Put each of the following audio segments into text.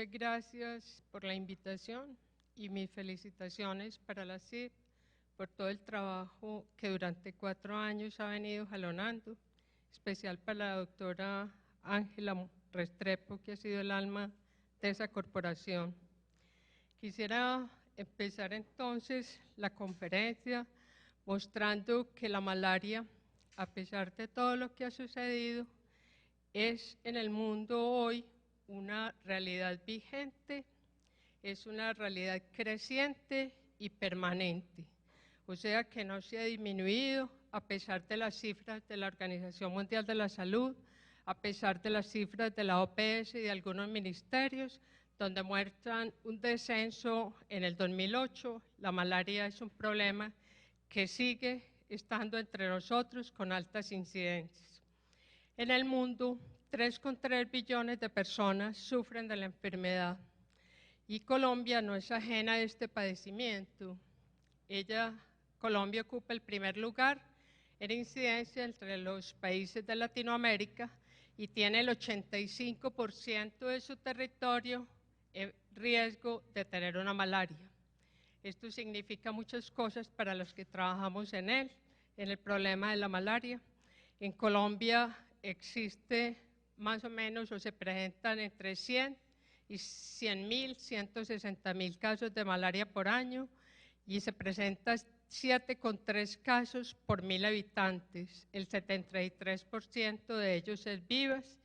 Muchas gracias por la invitación y mis felicitaciones para la CIP por todo el trabajo que durante 4 años ha venido jalonando, especial para la doctora Ángela Restrepo, que ha sido el alma de esa corporación. Quisiera empezar entonces la conferencia mostrando que la malaria, a pesar de todo lo que ha sucedido, es en el mundo hoy una realidad vigente, es una realidad creciente y permanente. O sea que no se ha disminuido a pesar de las cifras de la Organización Mundial de la Salud, a pesar de las cifras de la OPS y de algunos ministerios, donde muestran un descenso en el 2008. La malaria es un problema que sigue estando entre nosotros con altas incidencias. En el mundo, 3,3 billones de personas sufren de la enfermedad y Colombia no es ajena a este padecimiento. Colombia ocupa el primer lugar en incidencia entre los países de Latinoamérica y tiene el 85% de su territorio en riesgo de tener una malaria. Esto significa muchas cosas para los que trabajamos en el problema de la malaria. En Colombia existe más o menos o se presentan entre 100 y 100.000, 160.000 casos de malaria por año y se presentan 7,3 casos por 1.000 habitantes. El 73% de ellos es Vivas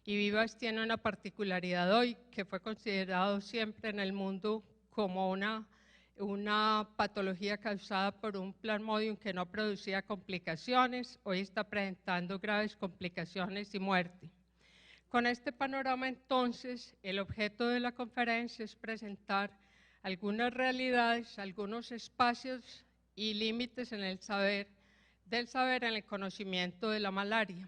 y Vivas tiene una particularidad hoy que fue considerado siempre en el mundo como una patología causada por un plasmodium que no producía complicaciones, hoy está presentando graves complicaciones y muerte. Con este panorama entonces, el objeto de la conferencia es presentar algunas realidades, algunos espacios y límites en el saber, en el conocimiento de la malaria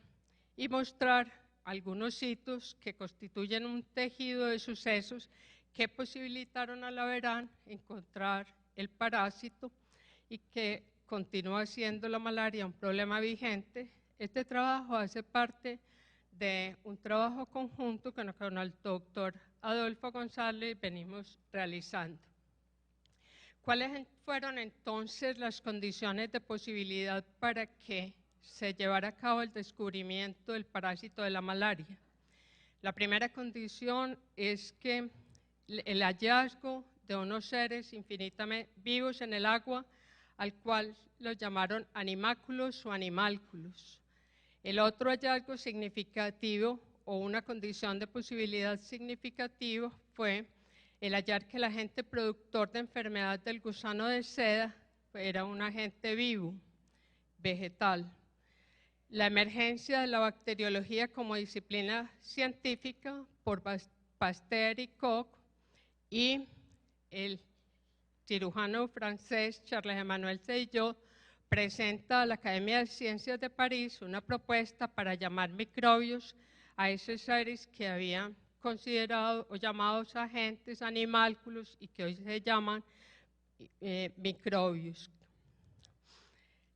y mostrar algunos hitos que constituyen un tejido de sucesos que posibilitaron a la Verán encontrar el parásito y que continúa siendo la malaria un problema vigente. Este trabajo hace parte de un trabajo conjunto que con el doctor Adolfo González venimos realizando. ¿Cuáles fueron entonces las condiciones de posibilidad para que se llevara a cabo el descubrimiento del parásito de la malaria? La primera condición es que el hallazgo de unos seres infinitamente vivos en el agua, al cual los llamaron animáculos o animálculos. El otro hallazgo significativo o una condición de posibilidad significativa fue el hallar que el agente productor de enfermedad del gusano de seda era un agente vivo, vegetal. La emergencia de la bacteriología como disciplina científica por Pasteur y Koch, y el cirujano francés Charles-Emmanuel Seillot presenta a la Academia de Ciencias de París una propuesta para llamar microbios a esos seres que habían considerado o llamados agentes animálculos y que hoy se llaman microbios.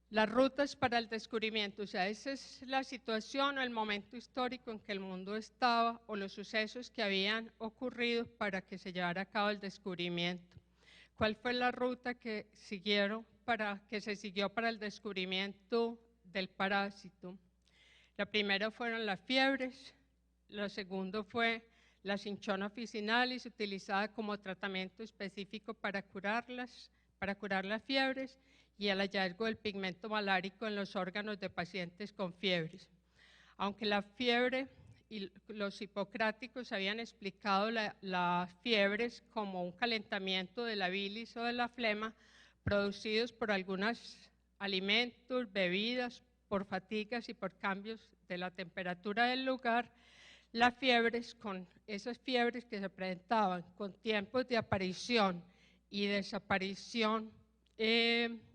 Las rutas para el descubrimiento, o sea, esa es la situación o el momento histórico en que el mundo estaba o los sucesos que habían ocurrido para que se llevara a cabo el descubrimiento. ¿Cuál fue la ruta que se siguió para el descubrimiento del parásito? La primera fueron las fiebres, la segunda fue la cinchona officinalis utilizada como tratamiento específico para curar las fiebres, y el hallazgo del pigmento malárico en los órganos de pacientes con fiebres. Aunque la fiebre y los hipocráticos habían explicado las fiebres como un calentamiento de la bilis o de la flema producidos por algunos alimentos, bebidas, por fatigas y por cambios de la temperatura del lugar, esas fiebres que se presentaban con tiempos de aparición y desaparición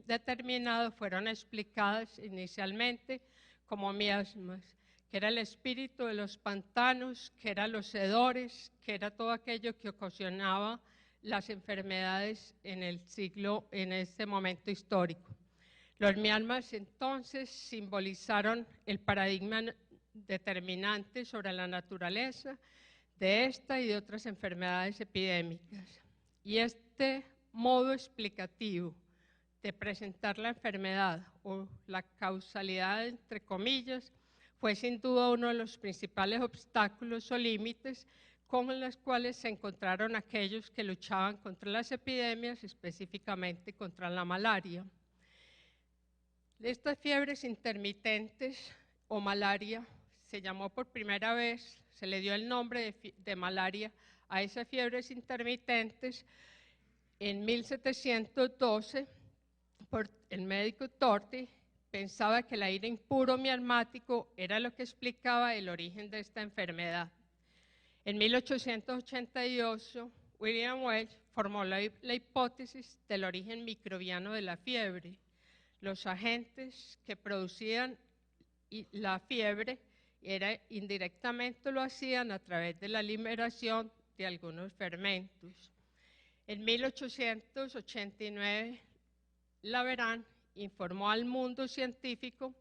determinados fueron explicadas inicialmente como miasmas, que era el espíritu de los pantanos, que eran los hedores, que era todo aquello que ocasionaba las enfermedades en este momento histórico. Los miasmas entonces simbolizaron el paradigma determinante sobre la naturaleza de esta y de otras enfermedades epidémicas. Y este modo explicativo de presentar la enfermedad o la causalidad, entre comillas, fue sin duda uno de los principales obstáculos o límites con los cuales se encontraron aquellos que luchaban contra las epidemias, específicamente contra la malaria. Estas fiebres intermitentes o malaria se llamó por primera vez, se le dio el nombre de malaria a esas fiebres intermitentes en 1712 por el médico Torti. Pensaba que el aire impuro miasmático era lo que explicaba el origen de esta enfermedad. En 1888, William Welch formó la hipótesis del origen microbiano de la fiebre. Los agentes que producían la fiebre indirectamente lo hacían a través de la liberación de algunos fermentos. En 1889, Laveran informó al mundo científico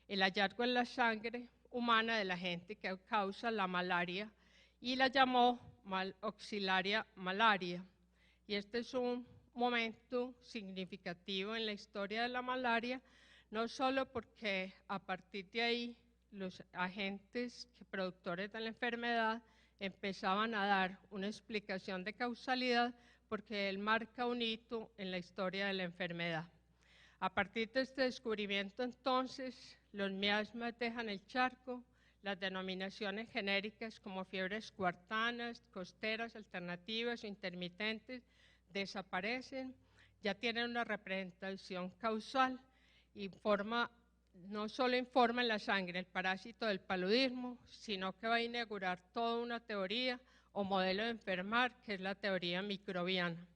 el hallazgo en la sangre humana del agente que causa la malaria y la llamó auxiliaria malaria. Y este es un momento significativo en la historia de la malaria, no solo porque a partir de ahí los agentes productores de la enfermedad empezaban a dar una explicación de causalidad, porque él marca un hito en la historia de la enfermedad. A partir de este descubrimiento, entonces, los miasmas dejan el charco, las denominaciones genéricas como fiebres cuartanas, costeras, alternativas o intermitentes desaparecen, ya tienen una representación causal, no solo informa en la sangre el parásito del paludismo, sino que va a inaugurar toda una teoría o modelo de enfermar, que es la teoría microbiana.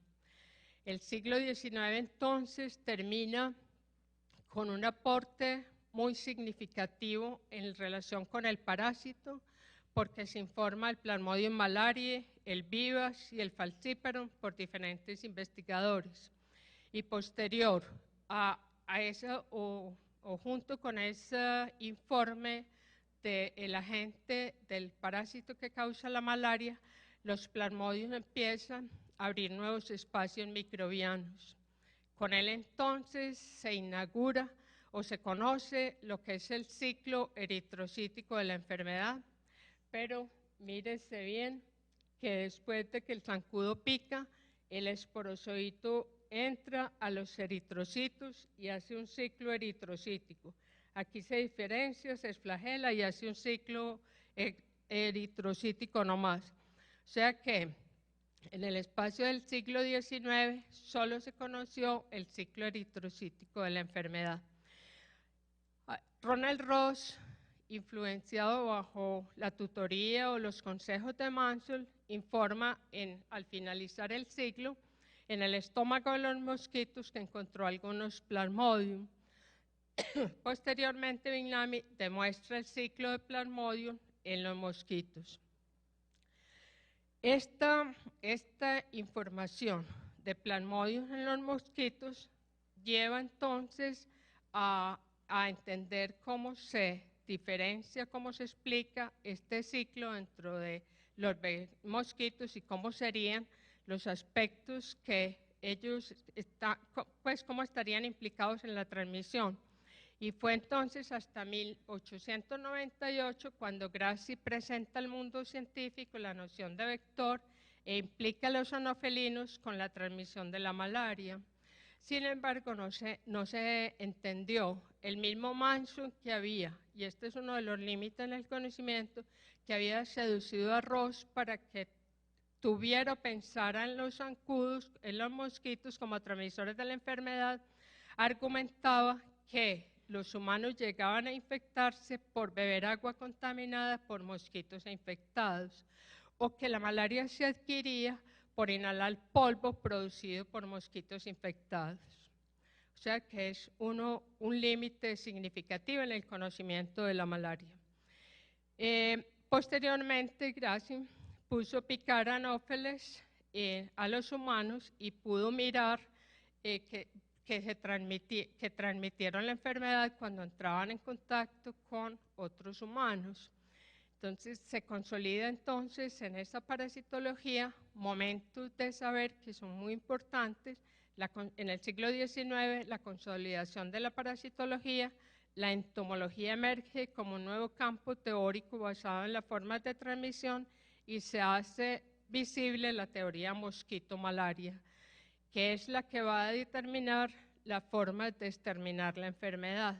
El siglo XIX entonces termina con un aporte muy significativo en relación con el parásito, porque se informa el Plasmodium malariae, el Vivax y el Falciparum por diferentes investigadores. Y posterior a eso, o junto con ese informe del agente del parásito que causa la malaria, los plasmodios empiezan a abrir nuevos espacios microbianos. Con él entonces se inaugura o se conoce lo que es el ciclo eritrocítico de la enfermedad, pero mírese bien que después de que el zancudo pica, el esporozoito entra a los eritrocitos y hace un ciclo eritrocítico. Aquí se diferencia, se flagela y hace un ciclo eritrocítico nomás. O sea que en el espacio del siglo XIX solo se conoció el ciclo eritrocítico de la enfermedad. Ronald Ross, influenciado bajo la tutoría o los consejos de Mansell, informa al finalizar el siglo en el estómago de los mosquitos que encontró algunos Plasmodium. Posteriormente, Bignami demuestra el ciclo de Plasmodium en los mosquitos. Esta información de Plasmodium en los mosquitos lleva entonces a entender cómo se diferencia, cómo se explica este ciclo dentro de los mosquitos y cómo serían los aspectos que ellos cómo estarían implicados en la transmisión. Y fue entonces hasta 1898 cuando Grassi presenta al mundo científico la noción de vector e implica a los anofelinos con la transmisión de la malaria. Sin embargo, no se entendió el mismo Manson que había, y este es uno de los límites en el conocimiento, que había seducido a Ross para que tuviera o pensara en los zancudos, en los mosquitos como transmisores de la enfermedad, argumentaba que los humanos llegaban a infectarse por beber agua contaminada por mosquitos infectados, o que la malaria se adquiría por inhalar polvo producido por mosquitos infectados. O sea que es un límite significativo en el conocimiento de la malaria. Posteriormente, Grassi puso picar anófeles a los humanos y pudo mirar que transmitieron la enfermedad cuando entraban en contacto con otros humanos. Entonces se consolida entonces en esta parasitología momentos de saber que son muy importantes. En el siglo XIX la consolidación de la parasitología, la entomología emerge como un nuevo campo teórico basado en las formas de transmisión y se hace visible la teoría mosquito-malaria, que es la que va a determinar la forma de exterminar la enfermedad.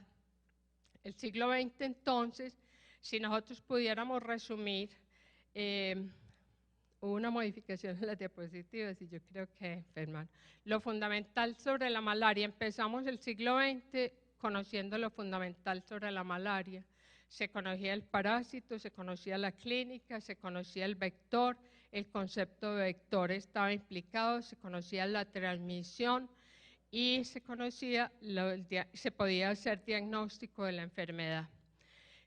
El siglo XX entonces, si nosotros pudiéramos resumir, hubo una modificación en las diapositivas y yo creo que, Ferman, lo fundamental sobre la malaria, empezamos el siglo XX conociendo lo fundamental sobre la malaria. Se conocía el parásito, se conocía la clínica, se conocía el vector, el concepto de vector estaba implicado, se conocía la transmisión y se podía hacer diagnóstico de la enfermedad.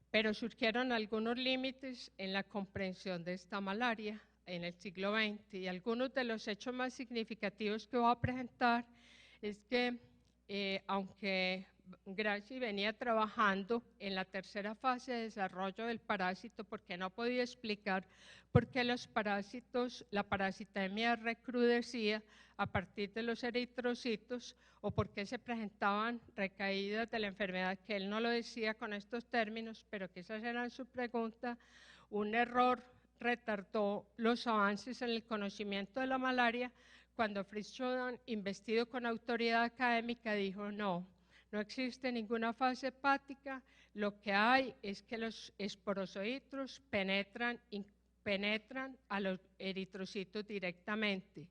Pero surgieron algunos límites en la comprensión de esta malaria en el siglo XX y algunos de los hechos más significativos que voy a presentar es que aunque Gramsci venía trabajando en la tercera fase de desarrollo del parásito porque no podía explicar por qué los parásitos, la parasitemia recrudecía a partir de los eritrocitos o por qué se presentaban recaídas de la enfermedad, que él no lo decía con estos términos, pero que esas eran su pregunta. Un error retardó los avances en el conocimiento de la malaria cuando Fritz Jordan, investido con autoridad académica, dijo no existe ninguna fase hepática, lo que hay es que los esporozoitos penetran a los eritrocitos directamente.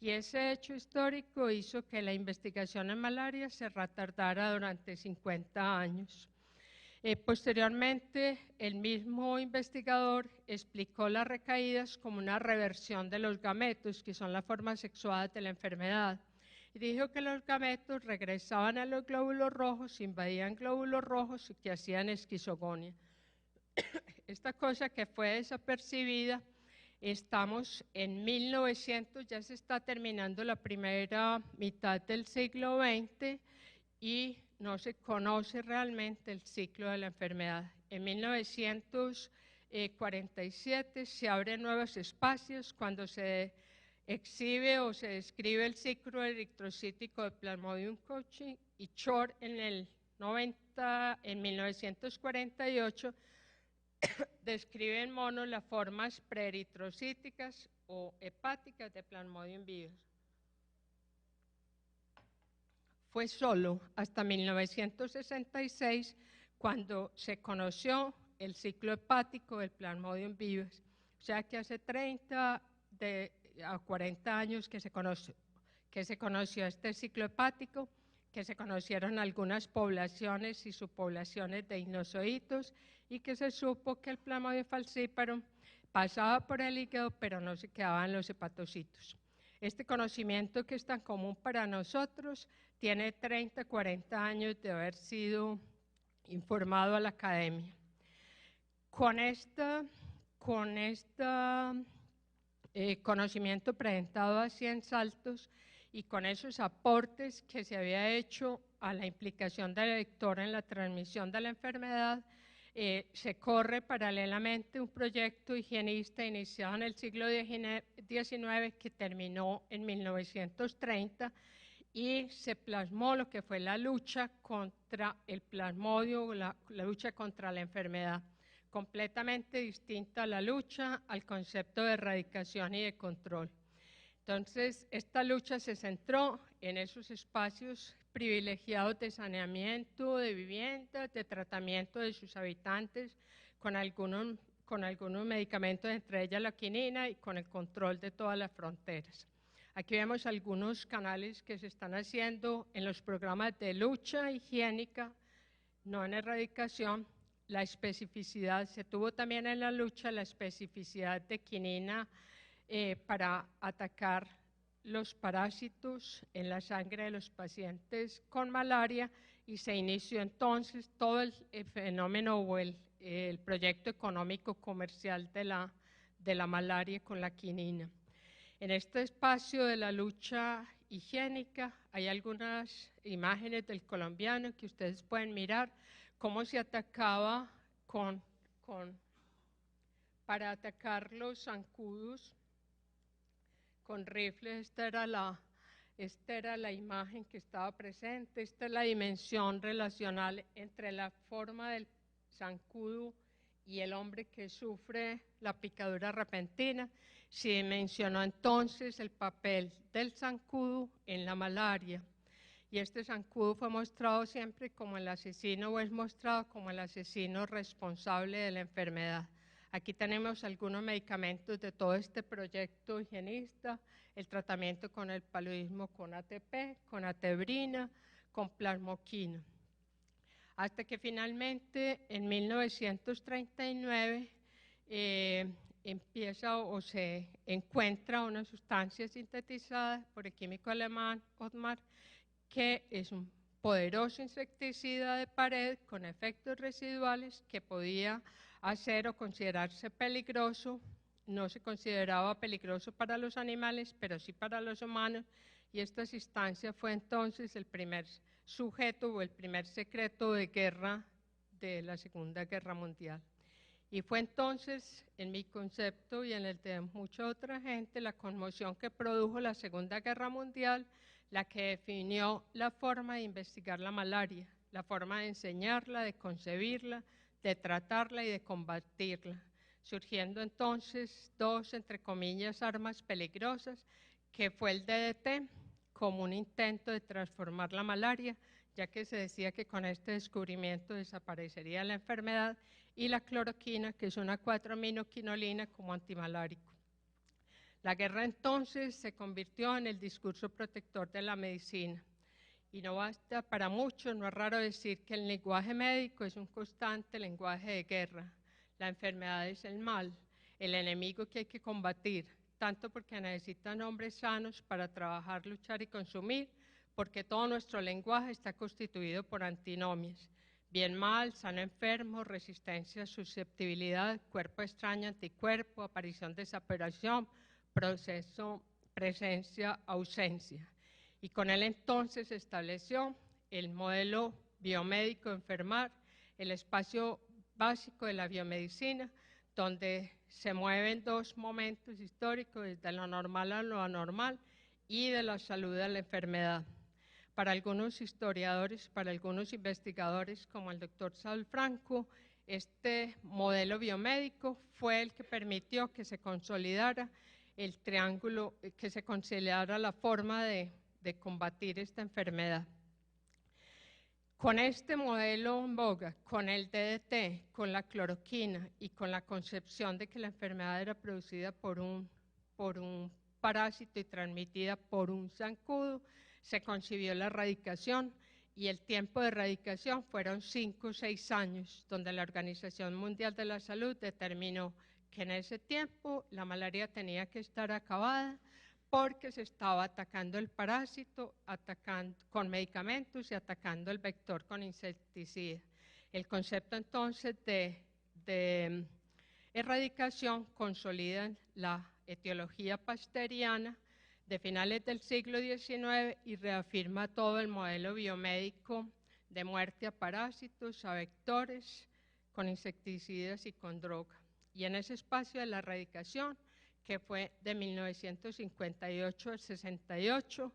Y ese hecho histórico hizo que la investigación en malaria se retardara durante 50 años. Posteriormente, el mismo investigador explicó las recaídas como una reversión de los gametos, que son las formas sexuadas de la enfermedad. Y dijo que los gametos regresaban a los glóbulos rojos, invadían glóbulos rojos y que hacían esquizogonia. Esta cosa que fue desapercibida, estamos en 1900, ya se está terminando la primera mitad del siglo XX y no se conoce realmente el ciclo de la enfermedad. En 1947 se abren nuevos espacios cuando se exhibe o se describe el ciclo eritrocítico de Plasmodium cochi y Short en 1948 describe en monos las formas preeritrocíticas o hepáticas de Plasmodium vivax. Fue solo hasta 1966 cuando se conoció el ciclo hepático del Plasmodium vivax, o sea que hace 30 a 40 años que se conoció este ciclo hepático, que se conocieron algunas poblaciones y subpoblaciones de inozoitos y que se supo que el Plasmodium falciparum pasaba por el hígado pero no se quedaba en los hepatocitos. Este conocimiento que es tan común para nosotros tiene 30, 40 años de haber sido informado a la academia. Con este conocimiento presentado así en saltos y con esos aportes que se había hecho a la implicación del vector en la transmisión de la enfermedad, se corre paralelamente un proyecto higienista iniciado en el siglo XIX que terminó en 1930 y se plasmó lo que fue la lucha contra el plasmodio, la lucha contra la enfermedad, completamente distinta a la lucha al concepto de erradicación y de control. Entonces, esta lucha se centró en esos espacios privilegiados de saneamiento, de viviendas, de tratamiento de sus habitantes, con algunos medicamentos, entre ellas la quinina, y con el control de todas las fronteras. Aquí vemos algunos canales que se están haciendo en los programas de lucha higiénica, no en erradicación. La especificidad, se tuvo también en la lucha la especificidad de quinina para atacar los parásitos en la sangre de los pacientes con malaria y se inició entonces todo el fenómeno o el proyecto económico comercial de la malaria con la quinina. En este espacio de la lucha higiénica hay algunas imágenes del colombiano que ustedes pueden mirar cómo se atacaba con para atacar los zancudos con rifles. Esta era la imagen que estaba presente. Esta es la dimensión relacional entre la forma del zancudo y el hombre que sufre la picadura repentina. Se dimensionó entonces el papel del zancudo en la malaria. Y este zancudo fue mostrado siempre como el asesino, o es mostrado como el asesino responsable de la enfermedad. Aquí tenemos algunos medicamentos de todo este proyecto higienista: el tratamiento con el paludismo con ATP, con atebrina, con plasmoquina. Hasta que finalmente en 1939 empieza o se encuentra una sustancia sintetizada por el químico alemán Ottmar, que es un poderoso insecticida de pared con efectos residuales que podía hacer o considerarse peligroso. No se consideraba peligroso para los animales, pero sí para los humanos, y esta sustancia fue entonces el primer sujeto o el primer secreto de guerra de la Segunda Guerra Mundial. Y fue entonces, en mi concepto y en el de mucha otra gente, la conmoción que produjo la Segunda Guerra Mundial la que definió la forma de investigar la malaria, la forma de enseñarla, de concebirla, de tratarla y de combatirla, surgiendo entonces dos, entre comillas, armas peligrosas, que fue el DDT, como un intento de transformar la malaria, ya que se decía que con este descubrimiento desaparecería la enfermedad, y la cloroquina, que es una 4-aminoquinolina como antimalárico. La guerra entonces se convirtió en el discurso protector de la medicina. Y no basta para mucho, no es raro decir que el lenguaje médico es un constante lenguaje de guerra. La enfermedad es el mal, el enemigo que hay que combatir, tanto porque necesitan hombres sanos para trabajar, luchar y consumir, porque todo nuestro lenguaje está constituido por antinomias: bien, mal, sano, enfermo, resistencia, susceptibilidad, cuerpo extraño, anticuerpo, aparición, desaparición, proceso, presencia, ausencia. Y con él entonces se estableció el modelo biomédico de enfermar, el espacio básico de la biomedicina, donde se mueven dos momentos históricos, desde lo normal a lo anormal y de la salud a la enfermedad. Para algunos historiadores, para algunos investigadores, como el doctor Saúl Franco, este modelo biomédico fue el que permitió que se consolidara el triángulo, que se consolidara la forma de combatir esta enfermedad. Con este modelo en boga, con el DDT, con la cloroquina y con la concepción de que la enfermedad era producida por un parásito y transmitida por un zancudo, se concibió la erradicación, y el tiempo de erradicación fueron 5 o 6 años, donde la Organización Mundial de la Salud determinó que en ese tiempo la malaria tenía que estar acabada, porque se estaba atacando el parásito, con medicamentos y atacando el vector con insecticida. El concepto entonces de erradicación consolida la etiología pasteuriana de finales del siglo XIX y reafirma todo el modelo biomédico de muerte a parásitos, a vectores, con insecticidas y con droga. Y en ese espacio de la erradicación, que fue de 1958 al 68,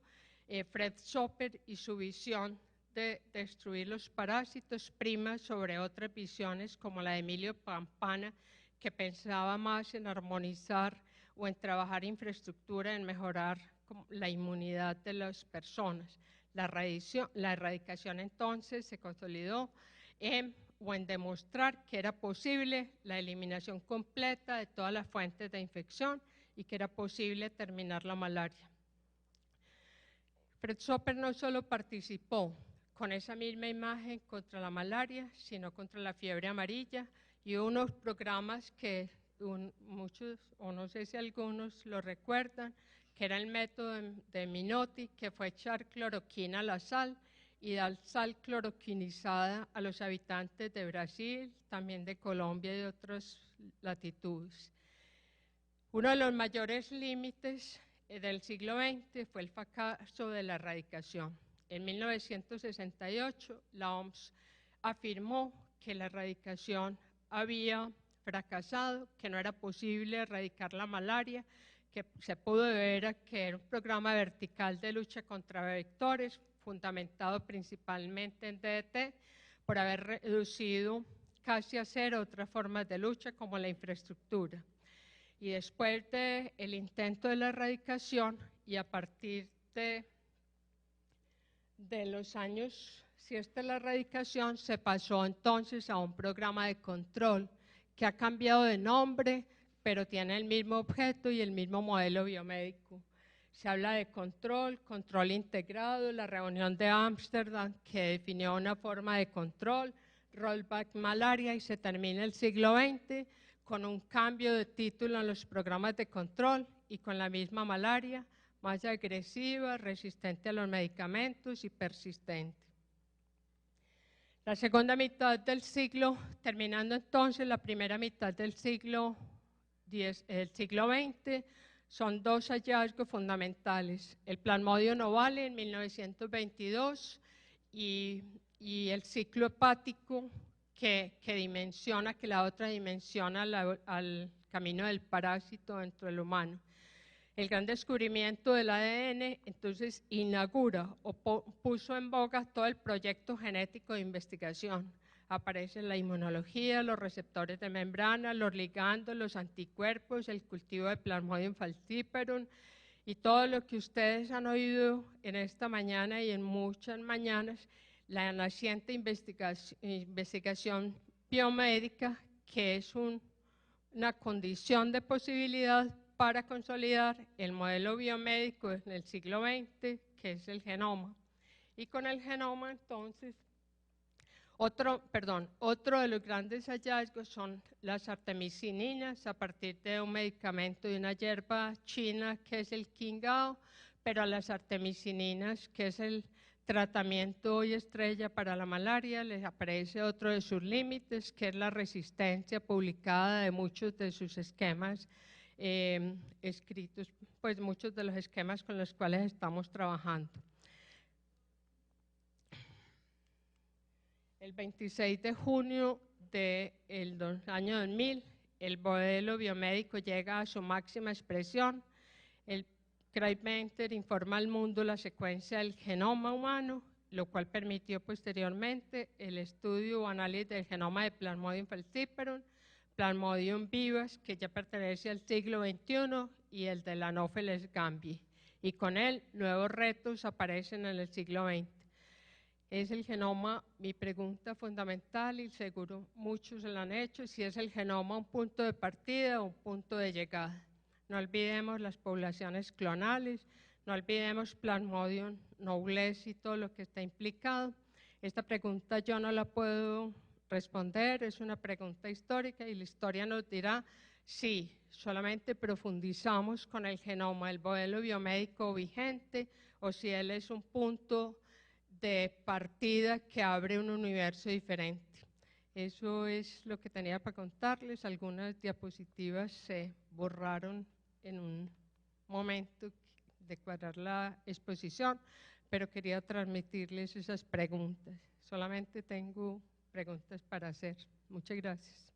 Fred Soper y su visión de destruir los parásitos prima sobre otras visiones como la de Emilio Pampana, que pensaba más en armonizar o en trabajar infraestructura, en mejorar la inmunidad de las personas. La erradicación entonces se consolidó en demostrar que era posible la eliminación completa de todas las fuentes de infección y que era posible terminar la malaria. Fred Soper no solo participó con esa misma imagen contra la malaria, sino contra la fiebre amarilla, y unos programas que muchos, o no sé si algunos lo recuerdan, que era el método de Minotti, que fue echar cloroquina a la sal y dar sal cloroquinizada a los habitantes de Brasil, también de Colombia y de otras latitudes. Uno de los mayores límites del siglo XX fue el fracaso de la erradicación. En 1968, la OMS afirmó que la erradicación había fracasado, que no era posible erradicar la malaria, que se pudo ver a que era un programa vertical de lucha contra vectores, fundamentado principalmente en DDT, por haber reducido casi a cero otras formas de lucha como la infraestructura. Y después del intento de la erradicación y a partir de los años, si esta es la erradicación, se pasó entonces a un programa de control que ha cambiado de nombre, pero tiene el mismo objeto y el mismo modelo biomédico. Se habla de control integrado, la reunión de Ámsterdam que definió una forma de control, rollback malaria, y se termina el siglo XX con un cambio de título en los programas de control y con la misma malaria, más agresiva, resistente a los medicamentos y persistente. La segunda mitad del siglo, terminando entonces la primera mitad del siglo XX, son dos hallazgos fundamentales: el Plasmodium ovale en 1922 y el ciclo hepático que dimensiona, que la otra dimensiona al camino del parásito dentro del humano. El gran descubrimiento del ADN entonces inaugura o puso en boga todo el proyecto genético de investigación. Aparecen la inmunología, los receptores de membrana, los ligandos, los anticuerpos, el cultivo de Plasmodium falciparum y todo lo que ustedes han oído en esta mañana y en muchas mañanas, la naciente investigación biomédica, que es una condición de posibilidad para consolidar el modelo biomédico en el siglo XX, que es el genoma. Y con el genoma, entonces, otro de los grandes hallazgos son las artemisininas a partir de un medicamento de una hierba china que es el Qingao, pero a las artemisininas, que es el tratamiento hoy estrella para la malaria, les aparece otro de sus límites, que es la resistencia publicada de muchos de sus esquemas escritos, pues muchos de los esquemas con los cuales estamos trabajando. El 26 de junio del año 2000, el modelo biomédico llega a su máxima expresión. El Craig Venter informa al mundo la secuencia del genoma humano, lo cual permitió posteriormente el estudio o análisis del genoma de Plasmodium falciparum, Plasmodium vivax, que ya pertenece al siglo XXI, y el de Anopheles gambiae. Y con él, nuevos retos aparecen en el siglo XX. ¿Es el genoma, mi pregunta fundamental, y seguro muchos se la han hecho, si es el genoma un punto de partida o un punto de llegada? No olvidemos las poblaciones clonales, no olvidemos Plasmodium nobles y todo lo que está implicado. Esta pregunta yo no la puedo responder, es una pregunta histórica y la historia nos dirá si solamente profundizamos con el genoma, el modelo biomédico vigente, o si él es un punto de partida que abre un universo diferente. Eso es lo que tenía para contarles. Algunas diapositivas se borraron en un momento de cuadrar la exposición, pero quería transmitirles esas preguntas. Solamente tengo preguntas para hacer. Muchas gracias.